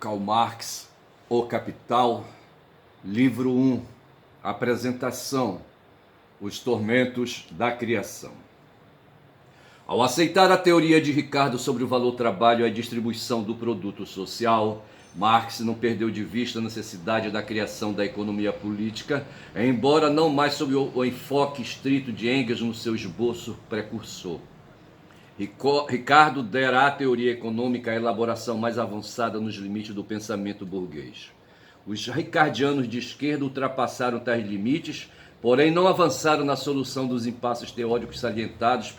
Karl Marx, O Capital, livro 1, apresentação, os tormentos da criação. Ao aceitar a teoria de Ricardo sobre o valor trabalho e a distribuição do produto social, Marx não perdeu de vista a necessidade da criação da economia política, embora não mais sob o enfoque estrito de Engels no seu esboço precursor. Ricardo dera à teoria econômica a elaboração mais avançada nos limites do pensamento burguês. Os ricardianos de esquerda ultrapassaram tais limites, porém não avançaram na solução dos impasses teóricos salientados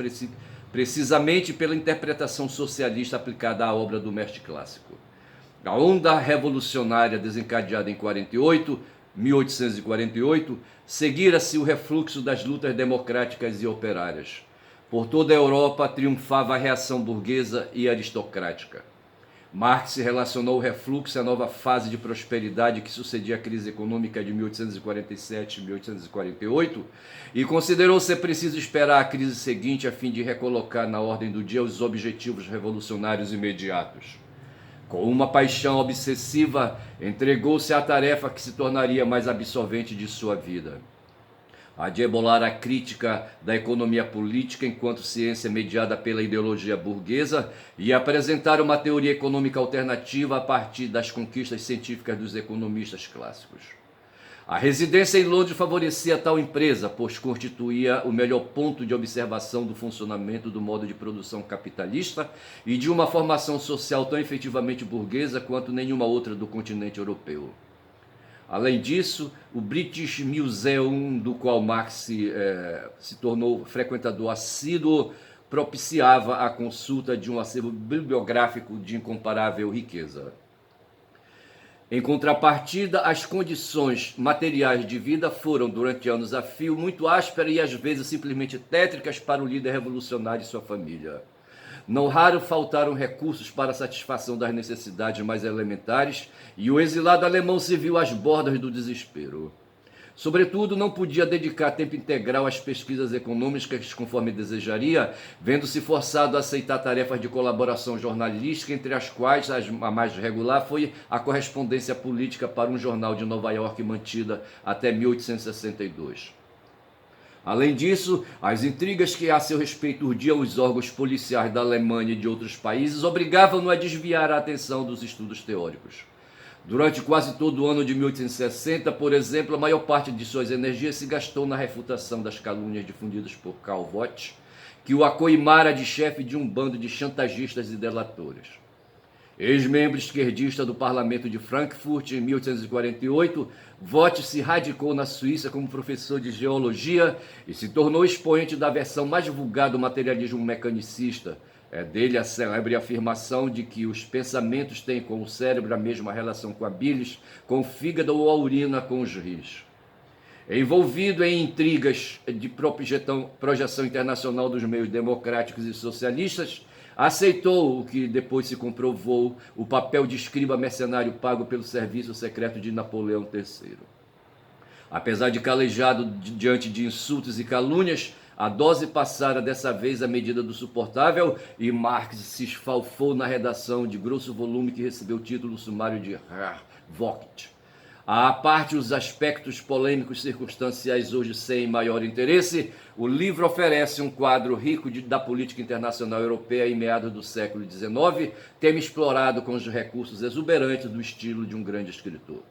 precisamente pela interpretação socialista aplicada à obra do mestre clássico. A onda revolucionária desencadeada em 1848, seguira-se o refluxo das lutas democráticas e operárias. Por toda a Europa triunfava a reação burguesa e aristocrática. Marx relacionou o refluxo à nova fase de prosperidade que sucedia a crise econômica de 1847 e 1848 e considerou ser preciso esperar a crise seguinte a fim de recolocar na ordem do dia os objetivos revolucionários imediatos. Com uma paixão obsessiva, entregou-se à tarefa que se tornaria mais absorvente de sua vida: a de ebolar a crítica da economia política enquanto ciência mediada pela ideologia burguesa e apresentar uma teoria econômica alternativa a partir das conquistas científicas dos economistas clássicos. A residência em Londres favorecia tal empresa, pois constituía o melhor ponto de observação do funcionamento do modo de produção capitalista e de uma formação social tão efetivamente burguesa quanto nenhuma outra do continente europeu. Além disso, o British Museum, do qual Marx se tornou frequentador assíduo, propiciava a consulta de um acervo bibliográfico de incomparável riqueza. Em contrapartida, as condições materiais de vida foram, durante anos a fio, muito ásperas e às vezes simplesmente tétricas para o líder revolucionário e sua família. Não raro faltaram recursos para a satisfação das necessidades mais elementares e o exilado alemão se viu às bordas do desespero. Sobretudo, não podia dedicar tempo integral às pesquisas econômicas conforme desejaria, vendo-se forçado a aceitar tarefas de colaboração jornalística, entre as quais a mais regular foi a correspondência política para um jornal de Nova York mantida até 1862. Além disso, as intrigas que a seu respeito urdiam os órgãos policiais da Alemanha e de outros países obrigavam-no a desviar a atenção dos estudos teóricos. Durante quase todo o ano de 1860, por exemplo, a maior parte de suas energias se gastou na refutação das calúnias difundidas por Karl Vogt, que o acoimara de chefe de um bando de chantagistas e delatores. Ex-membro esquerdista do Parlamento de Frankfurt, em 1848, Vogt se radicou na Suíça como professor de geologia e se tornou expoente da versão mais vulgar do materialismo mecanicista. É dele a célebre afirmação de que os pensamentos têm com o cérebro a mesma relação com a bilis, com o fígado ou a urina com os rins. Envolvido em intrigas de projeção internacional dos meios democráticos e socialistas, aceitou, o que depois se comprovou, o papel de escriba mercenário pago pelo serviço secreto de Napoleão III. Apesar de calejado diante de insultos e calúnias, a dose passara dessa vez à medida do suportável e Marx se esfalfou na redação de grosso volume que recebeu o título sumário de Vogt. À parte os aspectos polêmicos circunstanciais hoje sem maior interesse, o livro oferece um quadro rico da política internacional europeia em meados do século XIX, tema explorado com os recursos exuberantes do estilo de um grande escritor.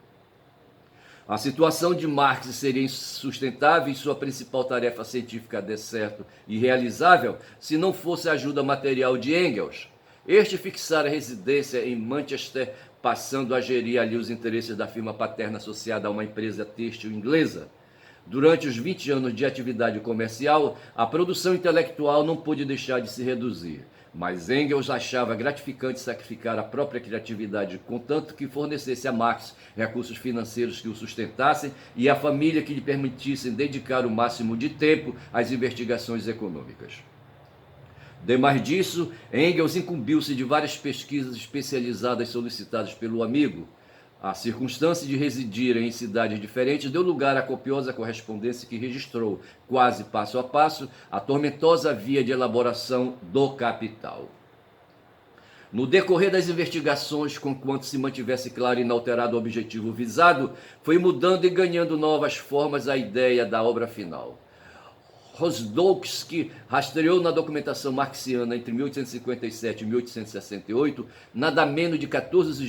A situação de Marx seria insustentável e sua principal tarefa científica de certo e realizável se não fosse a ajuda material de Engels. Este fixara residência em Manchester, passando a gerir ali os interesses da firma paterna associada a uma empresa têxtil inglesa. Durante os 20 anos de atividade comercial, a produção intelectual não pôde deixar de se reduzir, mas Engels achava gratificante sacrificar a própria criatividade, contanto que fornecesse a Marx recursos financeiros que o sustentassem e a família que lhe permitissem dedicar o máximo de tempo às investigações econômicas. Demais disso, Engels incumbiu-se de várias pesquisas especializadas solicitadas pelo amigo. A circunstância de residirem em cidades diferentes deu lugar à copiosa correspondência que registrou, quase passo a passo, a tormentosa via de elaboração do Capital. No decorrer das investigações, conquanto se mantivesse claro e inalterado o objetivo visado, foi mudando e ganhando novas formas a ideia da obra final. Rozdolsky rastreou na documentação marxiana entre 1857 e 1868 nada menos de 14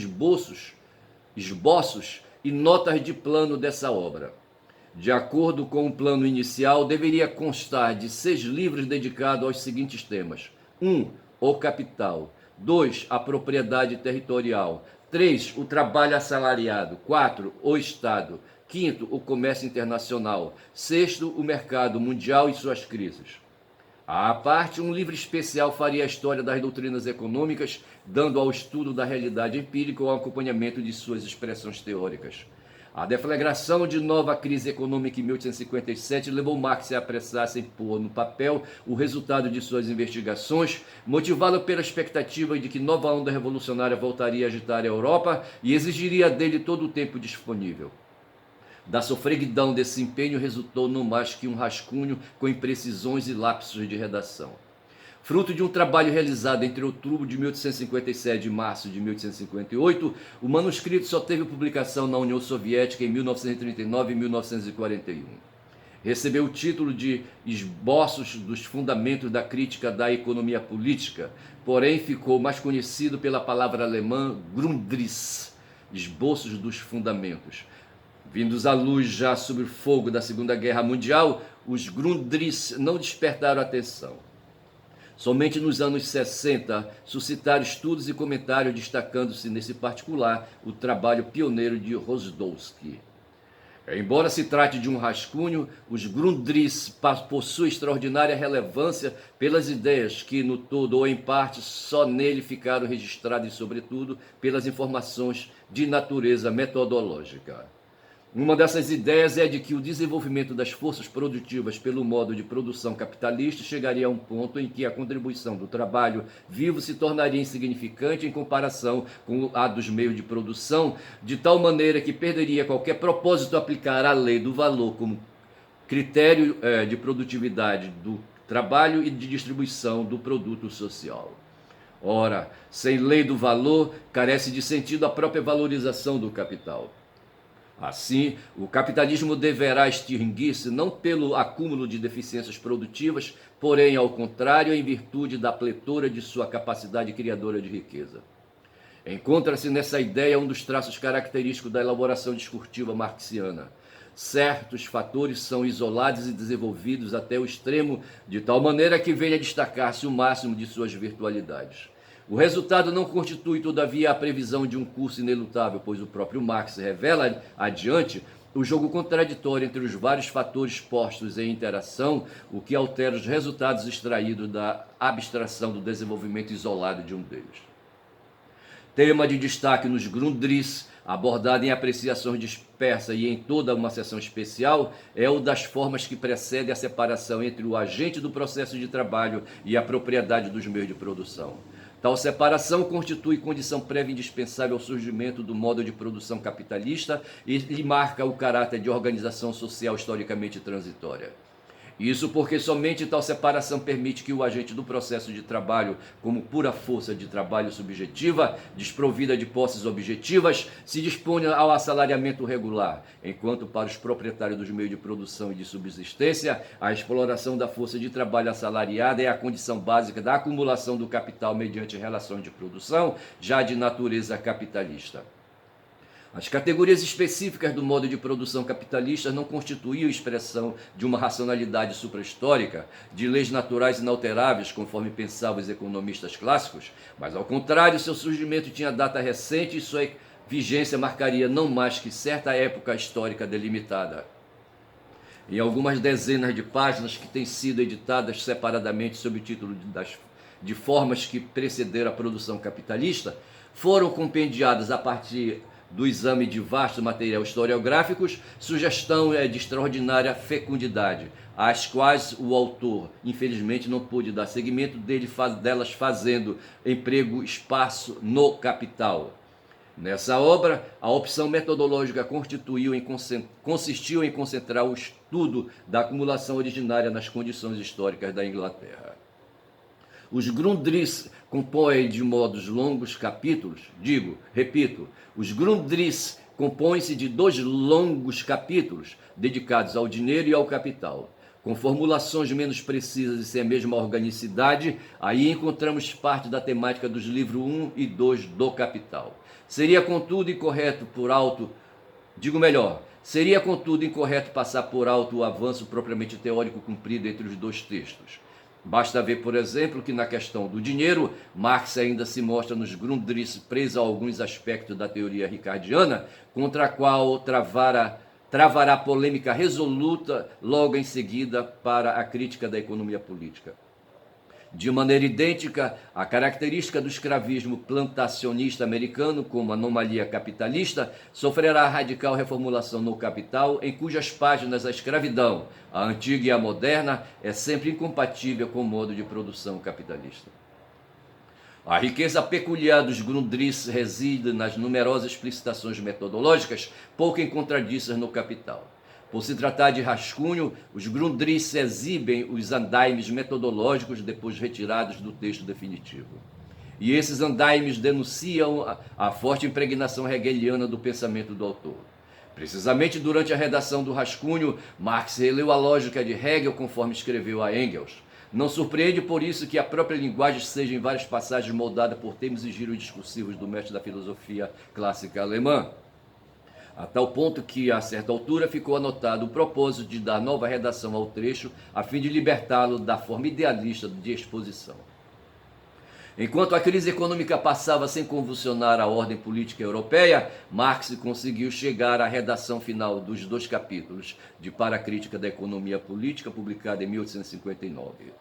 esboços e notas de plano dessa obra. De acordo com o plano inicial, deveria constar de 6 livros dedicados aos seguintes temas: 1. O capital. 2. A propriedade territorial. 3. O trabalho assalariado. 4. O Estado. 5. O comércio internacional. 6. O mercado mundial e suas crises. À parte, um livro especial faria a história das doutrinas econômicas, dando ao estudo da realidade empírica o acompanhamento de suas expressões teóricas. A deflagração de nova crise econômica em 1857 levou Marx a apressar-se em pôr no papel o resultado de suas investigações, motivado pela expectativa de que nova onda revolucionária voltaria a agitar a Europa e exigiria dele todo o tempo disponível. Da sofreguidão desse empenho resultou não mais que um rascunho com imprecisões e lapsos de redação. Fruto de um trabalho realizado entre outubro de 1857 e março de 1858, o manuscrito só teve publicação na União Soviética em 1939 e 1941. Recebeu o título de Esboços dos Fundamentos da Crítica da Economia Política, porém ficou mais conhecido pela palavra alemã Grundrisse, Esboços dos Fundamentos. Vindos à luz já sob o fogo da Segunda Guerra Mundial, os Grundrisse não despertaram atenção. Somente nos anos 60 suscitaram estudos e comentários, destacando-se nesse particular o trabalho pioneiro de Rozdolsky. Embora se trate de um rascunho, os Grundrisse possuem extraordinária relevância pelas ideias que, no todo ou em parte, só nele ficaram registradas e, sobretudo, pelas informações de natureza metodológica. Uma dessas ideias é de que o desenvolvimento das forças produtivas pelo modo de produção capitalista chegaria a um ponto em que a contribuição do trabalho vivo se tornaria insignificante em comparação com a dos meios de produção, de tal maneira que perderia qualquer propósito aplicar a lei do valor como critério de produtividade do trabalho e de distribuição do produto social. Ora, sem lei do valor, carece de sentido a própria valorização do capital. Assim, o capitalismo deverá extinguir-se não pelo acúmulo de deficiências produtivas, porém, ao contrário, em virtude da pletora de sua capacidade criadora de riqueza. Encontra-se nessa ideia um dos traços característicos da elaboração discursiva marxiana. Certos fatores são isolados e desenvolvidos até o extremo, de tal maneira que venha a destacar-se o máximo de suas virtualidades. O resultado não constitui, todavia, a previsão de um curso inelutável, pois o próprio Marx revela adiante o jogo contraditório entre os vários fatores postos em interação, o que altera os resultados extraídos da abstração do desenvolvimento isolado de um deles. Tema de destaque nos Grundrisse, abordado em apreciações dispersas e em toda uma seção especial, é o das formas que precedem a separação entre o agente do processo de trabalho e a propriedade dos meios de produção. Tal separação constitui condição prévia indispensável ao surgimento do modo de produção capitalista e lhe marca o caráter de organização social historicamente transitória. Isso porque somente tal separação permite que o agente do processo de trabalho, como pura força de trabalho subjetiva, desprovida de posses objetivas, se disponha ao assalariamento regular, enquanto para os proprietários dos meios de produção e de subsistência, a exploração da força de trabalho assalariada é a condição básica da acumulação do capital mediante relações de produção, já de natureza capitalista. As categorias específicas do modo de produção capitalista não constituíam expressão de uma racionalidade suprahistórica, de leis naturais inalteráveis, conforme pensavam os economistas clássicos, mas, ao contrário, seu surgimento tinha data recente e sua vigência marcaria não mais que certa época histórica delimitada. Em algumas dezenas de páginas que têm sido editadas separadamente sob o título de formas que precederam a produção capitalista, foram compendiadas a partir do exame de vastos materiais historiográficos, sugestão de extraordinária fecundidade, às quais o autor, infelizmente, não pôde dar seguimento delas fazendo emprego esparso no capital. Nessa obra, a opção metodológica consistiu em concentrar o estudo da acumulação originária nas condições históricas da Inglaterra. Os Grundrisse compõem de modos longos capítulos, repito, os Grundrisse compõem-se de 2 longos capítulos dedicados ao dinheiro e ao capital. Com formulações menos precisas e sem a mesma organicidade, aí encontramos parte da temática dos livros 1 e 2 do Capital. Seria, contudo, incorreto passar por alto o avanço propriamente teórico cumprido entre os 2 textos. Basta ver, por exemplo, que na questão do dinheiro, Marx ainda se mostra nos Grundrisse preso a alguns aspectos da teoria ricardiana, contra a qual travará polêmica resoluta logo em seguida para a crítica da economia política. De maneira idêntica, a característica do escravismo plantacionista americano como anomalia capitalista sofrerá radical reformulação no Capital, em cujas páginas a escravidão, a antiga e a moderna, é sempre incompatível com o modo de produção capitalista. A riqueza peculiar dos Grundrisse reside nas numerosas explicitações metodológicas, pouco encontradiças no Capital. Por se tratar de rascunho, os Grundrisse exibem os andaimes metodológicos depois retirados do texto definitivo. E esses andaimes denunciam a forte impregnação hegeliana do pensamento do autor. Precisamente durante a redação do rascunho, Marx releu a lógica de Hegel conforme escreveu a Engels. Não surpreende por isso que a própria linguagem seja em várias passagens moldada por termos e giros discursivos do mestre da filosofia clássica alemã. A tal ponto que, a certa altura, ficou anotado o propósito de dar nova redação ao trecho, a fim de libertá-lo da forma idealista de exposição. Enquanto a crise econômica passava sem convulsionar a ordem política europeia, Marx conseguiu chegar à redação final dos 2 capítulos de Para a Crítica da Economia Política, publicada em 1859.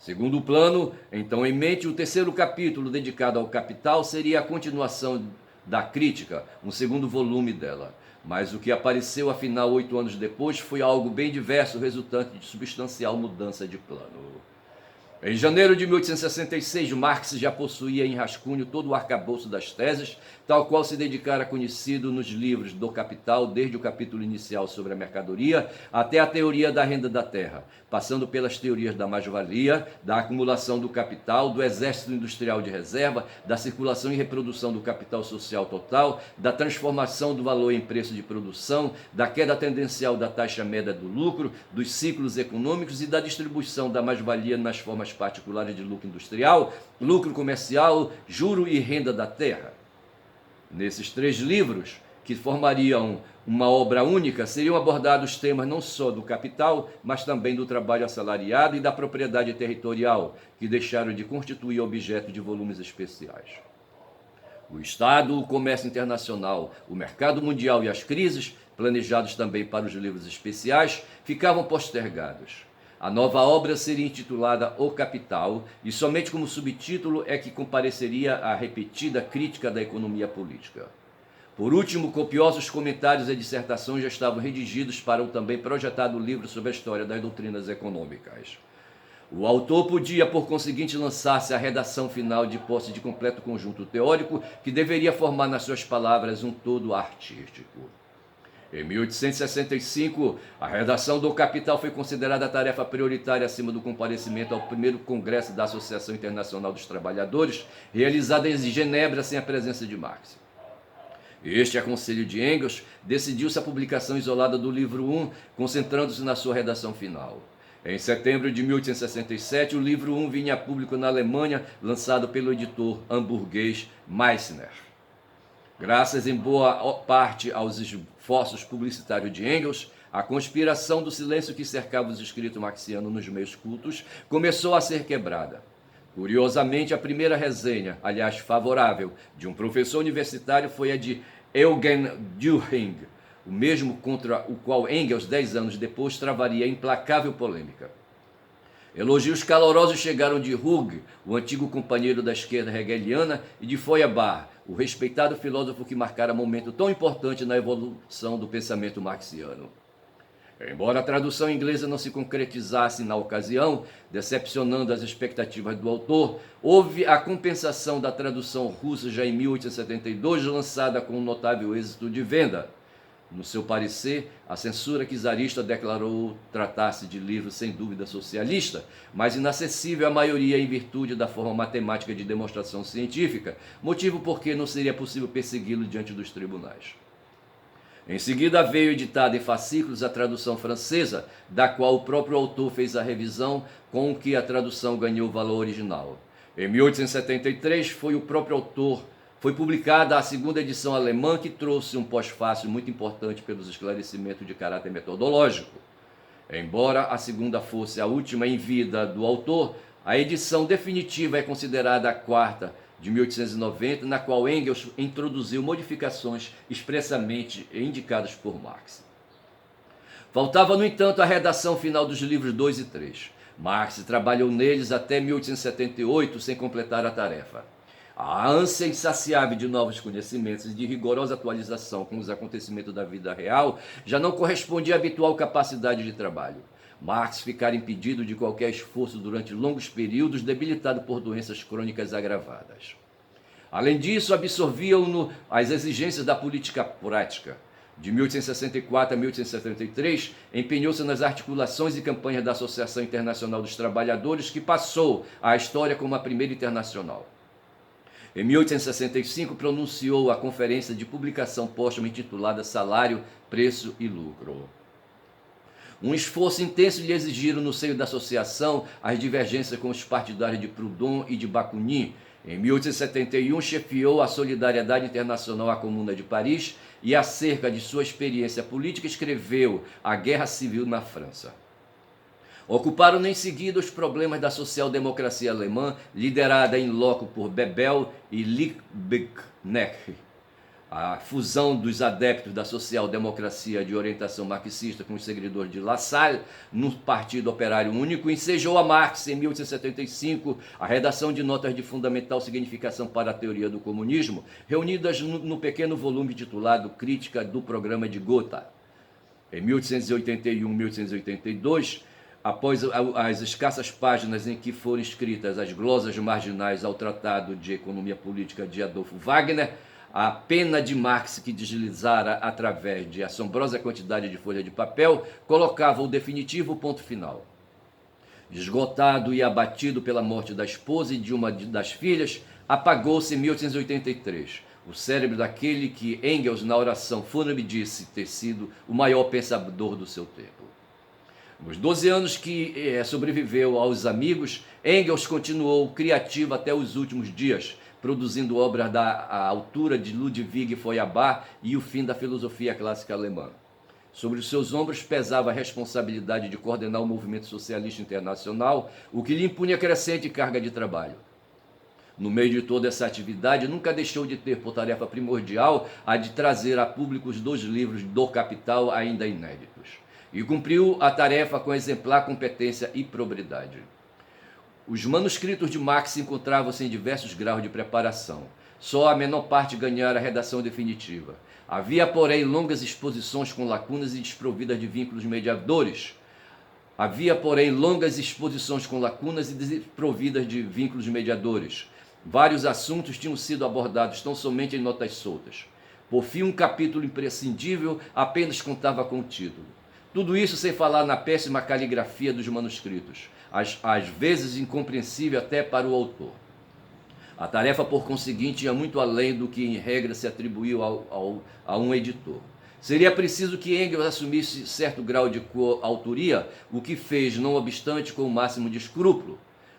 Segundo o plano, então em mente, o 3º capítulo dedicado ao Capital seria a continuação da crítica, um segundo volume dela. Mas o que apareceu, afinal, 8 anos depois, foi algo bem diverso, resultante de substancial mudança de plano. Em janeiro de 1866, Marx já possuía em rascunho todo o arcabouço das teses, tal qual se dedicara conhecido nos livros do Capital, desde o capítulo inicial sobre a mercadoria até a teoria da renda da terra, passando pelas teorias da mais-valia, da acumulação do capital, do exército industrial de reserva, da circulação e reprodução do capital social total, da transformação do valor em preço de produção, da queda tendencial da taxa média do lucro, dos ciclos econômicos e da distribuição da mais-valia nas formas particulares de lucro industrial, lucro comercial, juro e renda da terra. Nesses 3 livros, que formariam uma obra única, seriam abordados temas não só do capital, mas também do trabalho assalariado e da propriedade territorial, que deixaram de constituir objeto de volumes especiais. O Estado, o comércio internacional, o mercado mundial e as crises, planejados também para os livros especiais, ficavam postergados. A nova obra seria intitulada O Capital, e somente como subtítulo é que compareceria a repetida crítica da economia política. Por último, copiosos comentários e dissertações já estavam redigidos para o também projetado livro sobre a história das doutrinas econômicas. O autor podia, por conseguinte, lançar-se à redação final de posse de completo conjunto teórico que deveria formar nas suas palavras um todo artístico. Em 1865, a redação do Capital foi considerada a tarefa prioritária acima do comparecimento ao primeiro congresso da Associação Internacional dos Trabalhadores, realizado em Genebra sem a presença de Marx. Este, a conselho de Engels, decidiu-se a publicação isolada do livro 1, concentrando-se na sua redação final. Em setembro de 1867, o livro 1 vinha a público na Alemanha, lançado pelo editor hamburguês Meissner. Graças em boa parte aos esforços publicitários de Engels, a conspiração do silêncio que cercava os escritos marxianos nos meios cultos começou a ser quebrada. Curiosamente, a primeira resenha, aliás favorável, de um professor universitário foi a de Eugen Dühring, o mesmo contra o qual Engels, 10 anos depois, travaria implacável polêmica. Elogios calorosos chegaram de Hugh, o antigo companheiro da esquerda hegeliana, e de Feuerbach, o respeitado filósofo que marcara momento tão importante na evolução do pensamento marxiano. Embora a tradução inglesa não se concretizasse na ocasião, decepcionando as expectativas do autor, houve a compensação da tradução russa já em 1872, lançada com um notável êxito de venda. No seu parecer, a censura czarista declarou tratar-se de livro sem dúvida socialista, mas inacessível à maioria em virtude da forma matemática de demonstração científica, motivo por que não seria possível persegui-lo diante dos tribunais. Em seguida veio editada em fascículos a tradução francesa, da qual o próprio autor fez a revisão, com que a tradução ganhou valor original. Em 1873 foi publicada a segunda edição alemã, que trouxe um pós-fácil muito importante pelos esclarecimentos de caráter metodológico. Embora a segunda fosse a última em vida do autor, a edição definitiva é considerada a quarta, de 1890, na qual Engels introduziu modificações expressamente indicadas por Marx. Faltava, no entanto, a redação final dos livros 2 e 3. Marx trabalhou neles até 1878, sem completar a tarefa. A ânsia insaciável de novos conhecimentos e de rigorosa atualização com os acontecimentos da vida real já não correspondia à habitual capacidade de trabalho. Marx ficara impedido de qualquer esforço durante longos períodos, debilitado por doenças crônicas agravadas. Além disso, absorviam-no as exigências da política prática. De 1864 a 1873, empenhou-se nas articulações e campanhas da Associação Internacional dos Trabalhadores, que passou à história como a primeira internacional. Em 1865, pronunciou a conferência de publicação póstuma intitulada Salário, Preço e Lucro. Um esforço intenso lhe exigiram no seio da associação as divergências com os partidários de Proudhon e de Bakunin. Em 1871, chefiou a Solidariedade Internacional à Comuna de Paris e, acerca de sua experiência política, escreveu A Guerra Civil na França. Ocuparam em seguida os problemas da social-democracia alemã, liderada em loco por Bebel e Liebknecht. A fusão dos adeptos da social-democracia de orientação marxista com os seguidores de Lassalle no Partido Operário Único ensejou a Marx, em 1875, a redação de notas de fundamental significação para a teoria do comunismo, reunidas no pequeno volume titulado Crítica do Programa de Gotha. Em 1881-1882, após as escassas páginas em que foram escritas as glosas marginais ao Tratado de Economia Política de Adolfo Wagner, a pena de Marx, que deslizara através de assombrosa quantidade de folha de papel, colocava o definitivo ponto final. Esgotado e abatido pela morte da esposa e de uma das filhas, apagou-se em 1883, o cérebro daquele que Engels, na oração fúnebre, disse ter sido o maior pensador do seu tempo. Nos 12 anos que sobreviveu aos amigos, Engels continuou criativo até os últimos dias, produzindo obras da altura de Ludwig Feuerbach e o fim da filosofia clássica alemã. Sobre os seus ombros pesava a responsabilidade de coordenar o movimento socialista internacional, o que lhe impunha crescente carga de trabalho. No meio de toda essa atividade, nunca deixou de ter por tarefa primordial a de trazer a público os 2 livros do Capital ainda inéditos. E cumpriu a tarefa com exemplar competência e probidade. Os manuscritos de Marx encontravam-se em diversos graus de preparação. Só a menor parte ganhara a redação definitiva. Havia, porém, longas exposições com lacunas e desprovidas de vínculos mediadores. Vários assuntos tinham sido abordados tão somente em notas soltas. Por fim, um capítulo imprescindível apenas contava com o título. Tudo isso sem falar na péssima caligrafia dos manuscritos, às vezes incompreensível até para o autor. A tarefa, por conseguinte, ia muito além do que em regra se atribuiu a um editor. Seria preciso que Engels assumisse certo grau de coautoria, o que fez, não obstante, com o máximo de escrúpulo.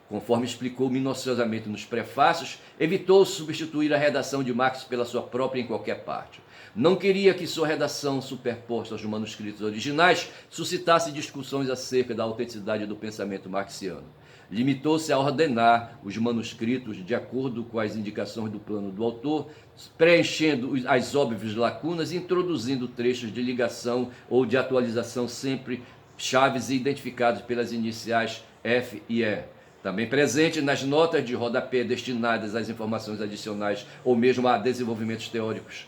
Conforme explicou minuciosamente nos prefácios, evitou substituir a redação de Marx pela sua própria em qualquer parte. Não queria que sua redação, superposta aos manuscritos originais, suscitasse discussões acerca da autenticidade do pensamento marxiano. Limitou-se a ordenar os manuscritos de acordo com as indicações do plano do autor, preenchendo as óbvias lacunas e introduzindo trechos de ligação ou de atualização sempre chaves e identificados pelas iniciais F e E. Também presente nas notas de rodapé destinadas às informações adicionais ou mesmo a desenvolvimentos teóricos.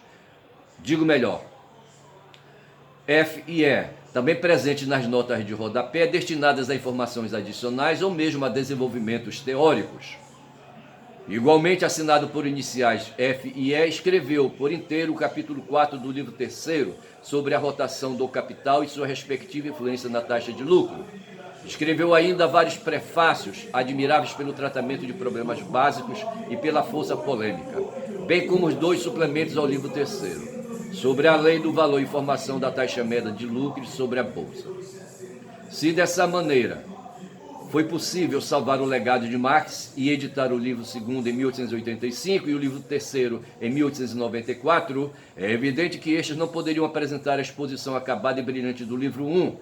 Digo melhor, F e E, também presente nas notas de rodapé destinadas a informações adicionais ou mesmo a desenvolvimentos teóricos. Igualmente assinado por iniciais F e E, escreveu por inteiro o capítulo 4 do livro 3º sobre a rotação do capital e sua respectiva influência na taxa de lucro. Escreveu ainda vários prefácios admiráveis pelo tratamento de problemas básicos e pela força polêmica, bem como os 2 suplementos ao livro 3º, sobre a lei do valor e formação da taxa média de lucro e sobre a bolsa. Se dessa maneira foi possível salvar o legado de Marx e editar o livro 2º em 1885 e o livro 3º em 1894, é evidente que estes não poderiam apresentar a exposição acabada e brilhante do livro 1,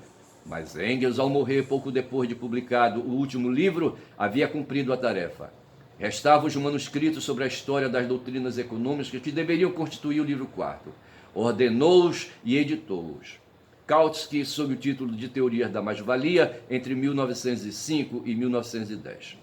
mas Engels, ao morrer pouco depois de publicado o último livro, havia cumprido a tarefa. Restavam os manuscritos sobre a história das doutrinas econômicas que deveriam constituir o livro 4. Ordenou-os e editou-os. Kautsky, sob o título de Teorias da Mais-Valia, entre 1905 e 1910.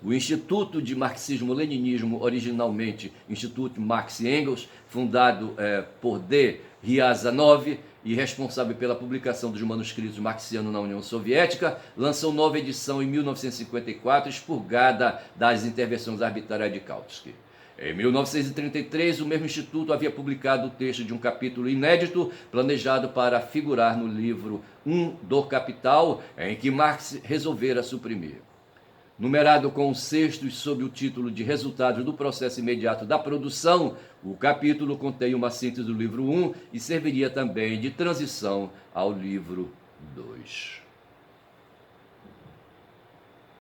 O Instituto de Marxismo-Leninismo, originalmente Instituto Marx e Engels, fundado por D. Ryazanov e responsável pela publicação dos manuscritos marxianos na União Soviética, lançou nova edição em 1954, expurgada das intervenções arbitrárias de Kautsky. Em 1933, o mesmo instituto havia publicado o texto de um capítulo inédito, planejado para figurar no livro 1 do Capital, em que Marx resolvera suprimir. Numerado com os sextos sob o título de Resultados do Processo Imediato da Produção, o capítulo contém uma síntese do livro 1 e serviria também de transição ao livro 2.